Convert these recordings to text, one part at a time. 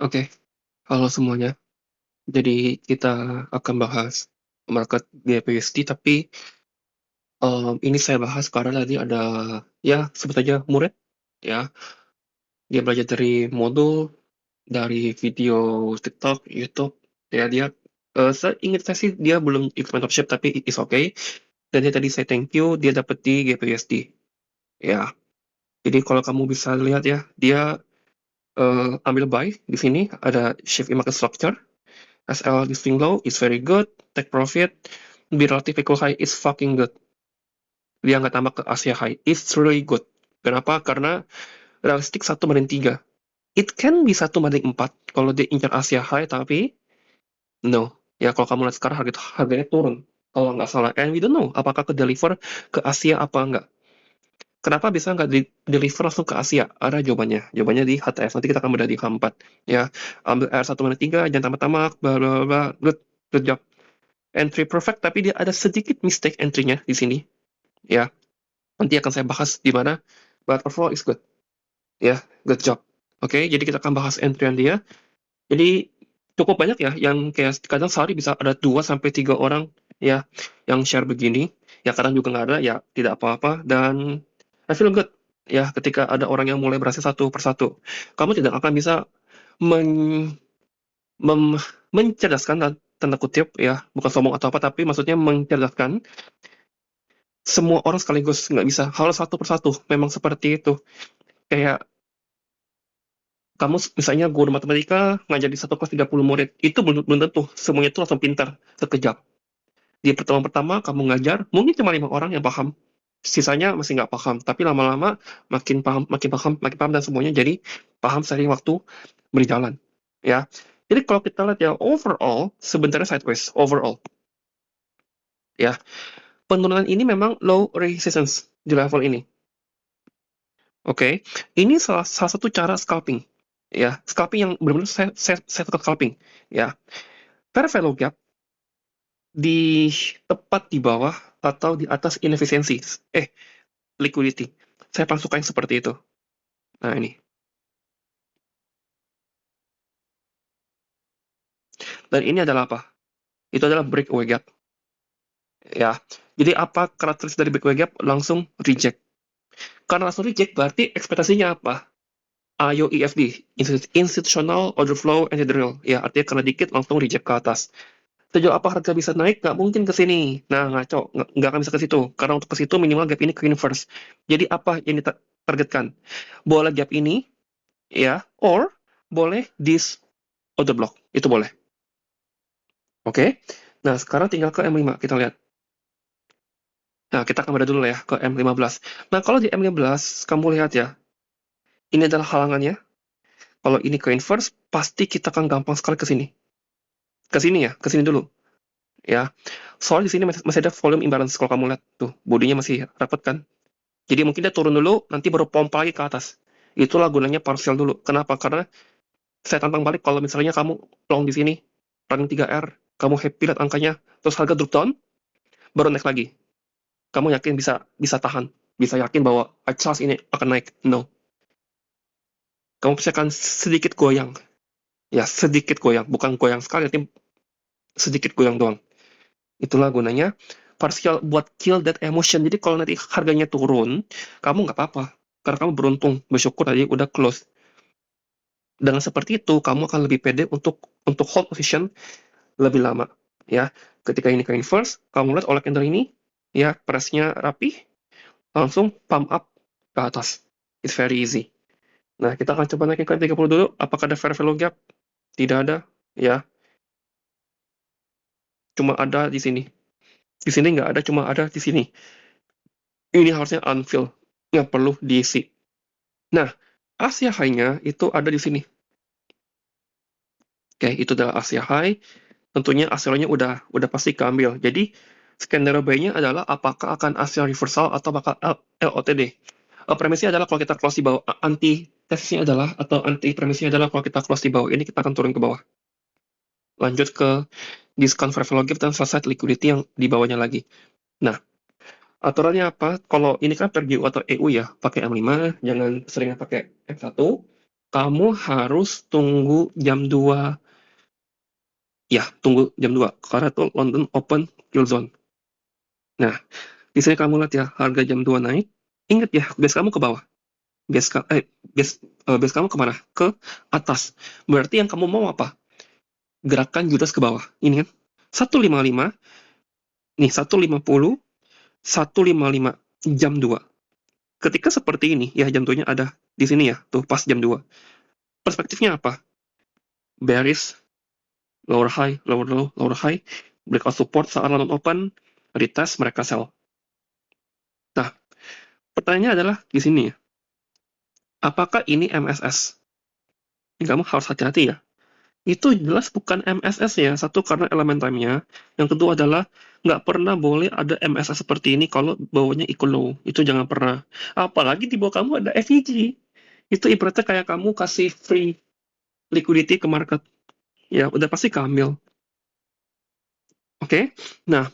Oke, halo semuanya. Jadi kita akan bahas market BPST, tapi ini saya bahas karena tadi ada, ya sebut aja murid, ya. Dia belajar dari modul, dari video TikTok, YouTube, ya dia, seingat saya sih dia belum ikut mentorship, tapi it's okay. Dan dia tadi saya thank you, dia dapat di GPST, ya. Jadi kalau kamu bisa lihat ya, dia ambil buy di sini, ada shift in market structure. SL di swing low is very good, take profit, be relative equal high is fucking good. Dia nggak tambah ke Asia high, it's really good. Kenapa? Karena realistik 1/3. It can be 1/4 kalau dia incar Asia high, tapi no. Ya kalau kamu lihat sekarang harganya turun. Kalau nggak salah, and we don't know apakah ke deliver ke Asia apa enggak. Kenapa bisa nggak deliver langsung ke Asia? Ada jawabannya. Jawabannya di HTF. Nanti kita akan bedah di H4. Ya, ambil R1/3, jangan tambah-tambah, bla bla bla, good job. Entry perfect, tapi dia ada sedikit mistake entry-nya di sini. Ya, nanti akan saya bahas di mana. But overall is good. Ya, good job. Oke, jadi kita akan bahas entry-an dia. Jadi cukup banyak ya, yang kayak kadang sehari bisa ada 2 sampai 3 orang ya yang share begini. Ya kadang juga nggak ada, ya tidak apa-apa. Dan I feel good ya ketika ada orang yang mulai berhasil satu persatu. Kamu tidak akan bisa men, mem- mencerdaskan, tanda kutip ya, bukan sombong atau apa, tapi maksudnya mencerdaskan semua orang sekaligus, nggak bisa. Harus satu persatu, memang seperti itu. Kayak kamu misalnya guru matematika ngajar di satu kelas 30 murid, itu belum tentu semuanya itu langsung pintar sekejap. Di pertemuan pertama kamu ngajar, mungkin cuma 5 orang yang paham. Sisanya masih nggak paham, tapi lama-lama makin paham, makin paham, makin paham, dan semuanya jadi paham seiring waktu berjalan. Ya. Jadi kalau kita lihat ya, overall, sebenarnya sideways, overall. Ya. Penurunan ini memang low resistance di level ini. Oke, ini salah satu cara scalping, ya, scalping yang benar-benar saya suka scalping, ya. Fair value gap di tepat di bawah atau di atas inefisiensi, liquidity. Saya paling suka yang seperti itu. Nah ini, dan ini adalah apa? Itu adalah breakaway gap, ya. Jadi apa karakteristik dari breakaway gap? Langsung reject. Karena langsung reject berarti ekspektasinya apa? IOEFD, Institutional Order Flow and Drill. Ya, artinya karena dikit langsung reject ke atas. Sejauh apa harga bisa naik? Nggak mungkin ke sini. Nah, ngaco. Nggak akan bisa ke situ. Karena untuk ke situ minimal gap ini ke inverse. Jadi apa yang ditargetkan? Boleh gap ini, ya, or boleh this order block. Itu boleh. Oke? Nah, sekarang tinggal ke M5. Kita lihat. Nah, kita akan beda dulu ya ke M15. Nah, kalau di M15, kamu lihat ya. Ini adalah halangannya. Kalau ini ke inverse, pasti kita akan gampang sekali ke sini. Ke sini ya, ke sini dulu. Ya, soalnya di sini masih ada volume imbalance. Kalau kamu lihat tuh, bodinya masih rapat kan. Jadi mungkin dia turun dulu, nanti baru pompa lagi ke atas. Itulah gunanya partial dulu. Kenapa? Karena saya tantang balik kalau misalnya kamu long di sini, running 3R, kamu happy lihat angkanya, terus harga drop down, baru naik lagi. Kamu yakin bisa bisa tahan, bisa yakin bahwa I trust ini akan naik? No. Kamu pasti akan sedikit goyang. Ya, sedikit goyang. Bukan goyang sekali, tapi sedikit goyang doang. Itulah gunanya partial buat kill that emotion. Jadi kalau nanti harganya turun, kamu nggak apa-apa. Karena kamu beruntung, bersyukur tadi udah close. Dengan seperti itu, kamu akan lebih pede untuk hold position lebih lama. Ya, ketika ini ke inverse, kamu lihat oleh candle ini, ya pressnya rapi, langsung pump up ke atas. It's very easy. Nah, kita akan coba naikin ke 30 dulu. Apakah ada fair value gap? Tidak ada. Ya, cuma ada di sini. Di sini nggak ada, cuma ada di sini. Ini harusnya unfill, nggak perlu diisi. Nah, Asia high-nya itu ada di sini. Oke, itu adalah Asia high. Tentunya Asia-nya udah pasti keambil. Jadi, skenario B-nya adalah apakah akan Asia reversal atau bakal LOTD. Premisnya adalah kalau kita close di bawah, anti tesisnya adalah, atau anti premisnya adalah kalau kita close di bawah ini, kita akan turun ke bawah. Lanjut ke discount fair value gap dan selesai liquidity yang di bawahnya lagi. Nah, aturannya apa? Kalau ini kan per GU atau EU ya, pakai M5, jangan sering pakai M1. kamu harus tunggu jam 2. Ya, tunggu jam 2 karena itu London Open Kill Zone. Nah, di sini kamu lihat ya, harga jam 2 naik. Ingat ya, base kamu ke bawah. Base kamu kemana? Ke atas. Berarti yang kamu mau apa? Gerakan Judas ke bawah. Ini kan 155, nih 150, 155 jam 2. Ketika seperti ini, ya jam 2-nya ada di sini ya, tuh pas jam 2. Perspektifnya apa? Bearish, lower high, lower low, lower high, breakout support saat London Open, retest mereka sell. Nah, pertanyaannya adalah di sini ya, apakah ini MSS? Ini kamu harus hati-hati ya. Itu jelas bukan MSS ya. Satu, karena elemen time-nya. Yang kedua adalah nggak pernah boleh ada MSS seperti ini kalau bawahnya ikut low. Itu jangan pernah. Apalagi di bawah kamu ada FEG. Itu ibaratnya kayak kamu kasih free liquidity ke market. Ya, udah pasti keambil. Oke? Nah,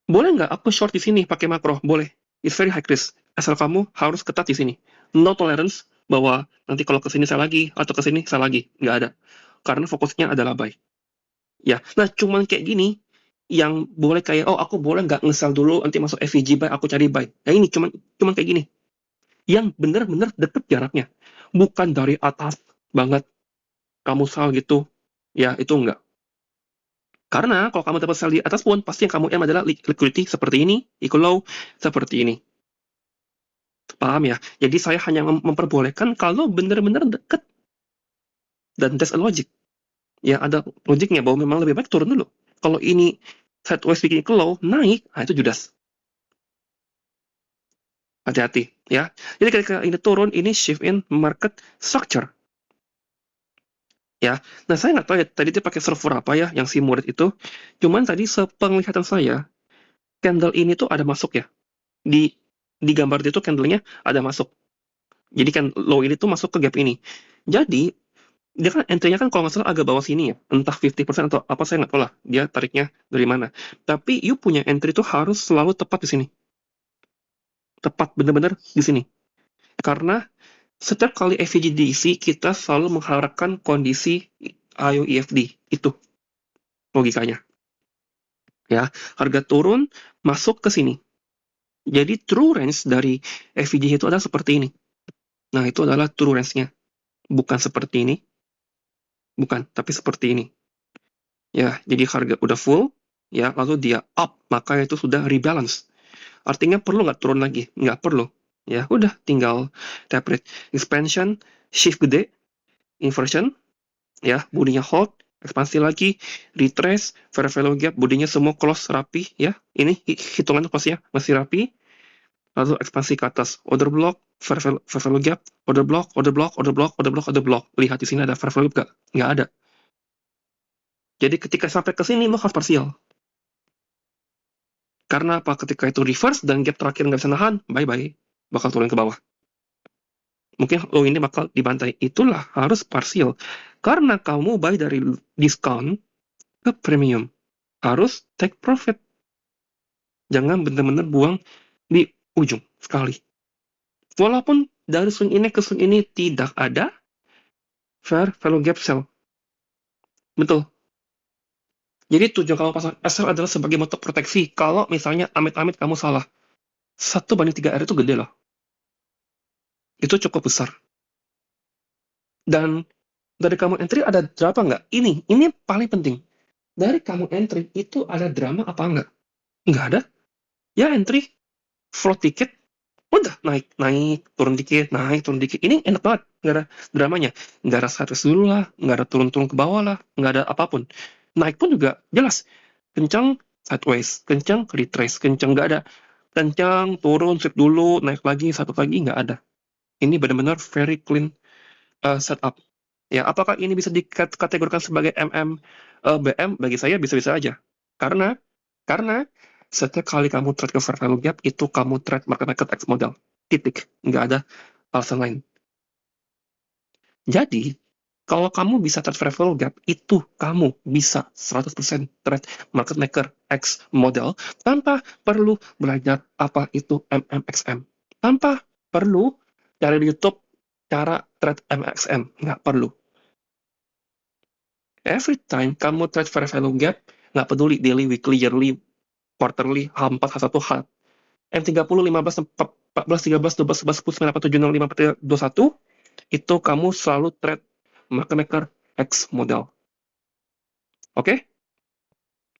boleh nggak aku short di sini pakai makro? Boleh. It's very high risk. Asal kamu harus ketat di sini. No tolerance bahwa nanti kalau ke sini saya lagi, atau ke sini saya lagi. Nggak ada. Karena fokusnya adalah buy. Ya, nah cuman kayak gini, yang boleh kayak, oh aku boleh nggak nge-sell dulu, nanti masuk FVG buy, aku cari buy. Nah ini cuman kayak gini. Yang bener-bener deket jaraknya. Bukan dari atas banget, kamu sell gitu. Ya, itu enggak. Karena kalau kamu dapat sell di atas pun, pasti yang kamu aim adalah liquidity seperti ini, equal low, seperti ini. Paham ya? Jadi saya hanya memperbolehkan kalau bener-bener deket. Dan that's a logic. Ya, ada logiknya bahwa memang lebih baik turun dulu. Kalau ini sideways bikin ke low, naik, nah itu judas. Hati-hati ya. Jadi ketika ini turun, ini shift in market structure. Ya, nah saya nggak tahu ya tadi dia pakai server apa ya yang si murid itu. Cuman tadi sepenglihatan saya, candle ini tuh ada masuk ya. Di gambar itu candlenya ada masuk. Jadi kan low ini tuh masuk ke gap ini. Jadi dia kan entry-nya kan kalau nggak salah agak bawah sini ya. Entah 50% atau apa saya nggak tahu lah. Dia tariknya dari mana. Tapi you punya entry tuh harus selalu tepat di sini. Tepat bener-bener di sini. Karena setiap kali FVG diisi, kita selalu mengharapkan kondisi IOEFD. Itu logikanya. Ya, harga turun, masuk ke sini. Jadi true range dari FVG itu adalah seperti ini. Nah, itu adalah true range-nya. Bukan seperti ini. Bukan, tapi seperti ini. Ya, jadi harga udah full, ya, lalu dia up, maka itu sudah rebalance. Artinya perlu nggak turun lagi? Nggak perlu. Ya, udah, tinggal tap rate expansion, shift gede, inversion, ya, bodinya hold, ekspansi lagi, retrace, fair value gap, bodinya semua close rapi, ya, ini hitungannya pasti ya, masih rapi, lalu ekspansi ke atas, order block, fair value gap, order block, order block, order block, order block, order block, lihat di sini ada fair value gap, nggak ada. Jadi ketika sampai ke sini, lo harus parsial. Karena apa? Ketika itu reverse dan gap terakhir nggak bisa nahan, bye-bye, bakal turun ke bawah. Mungkin lo ini bakal dibantai. Itulah harus parsial. Karena kamu buy dari discount ke premium. Harus take profit. Jangan benar-benar buang di ujung sekali. Walaupun dari swing ini ke swing ini tidak ada fair value gap sell. Betul. Jadi tujuan kamu pasang SL adalah sebagai motor proteksi. Kalau misalnya amit-amit kamu salah. 1/3R itu gede loh. Itu cukup besar. Dan dari kamu entry ada berapa nggak? Ini paling penting. Dari kamu entry itu ada drama apa enggak? Nggak ada. Ya entry, float ticket, udah naik, naik, turun dikit, naik, turun dikit. Ini enak banget, nggak ada dramanya. Nggak ada sideways dulu lah, nggak ada turun-turun ke bawah lah, nggak ada apapun. Naik pun juga jelas. Kencang, sideways. Kencang, retrace. Kencang, nggak ada. Kencang, turun, sweep dulu, naik lagi, satu lagi, nggak ada. Ini benar-benar very clean setup. Ya, apakah ini bisa dikategorikan sebagai BM? Bagi saya bisa-bisa aja. Karena setiap kali kamu trade ke fair value gap, itu kamu trade market X model. Titik. Nggak ada alasan lain. Jadi, kalau kamu bisa trade fair value gap, itu kamu bisa 100% trade market maker X model tanpa perlu belajar apa itu MMXM. Tanpa perlu cari di YouTube cara trade MXM, nggak perlu. Every time kamu trade fair value gap, nggak peduli daily, weekly, yearly, quarterly, H4, H1, M30, 15, 14, 13, 12, 11, 10, 9, 8, 7, 6, 5, 4, 3, 2, 1, itu kamu selalu trade market maker X model. Oke?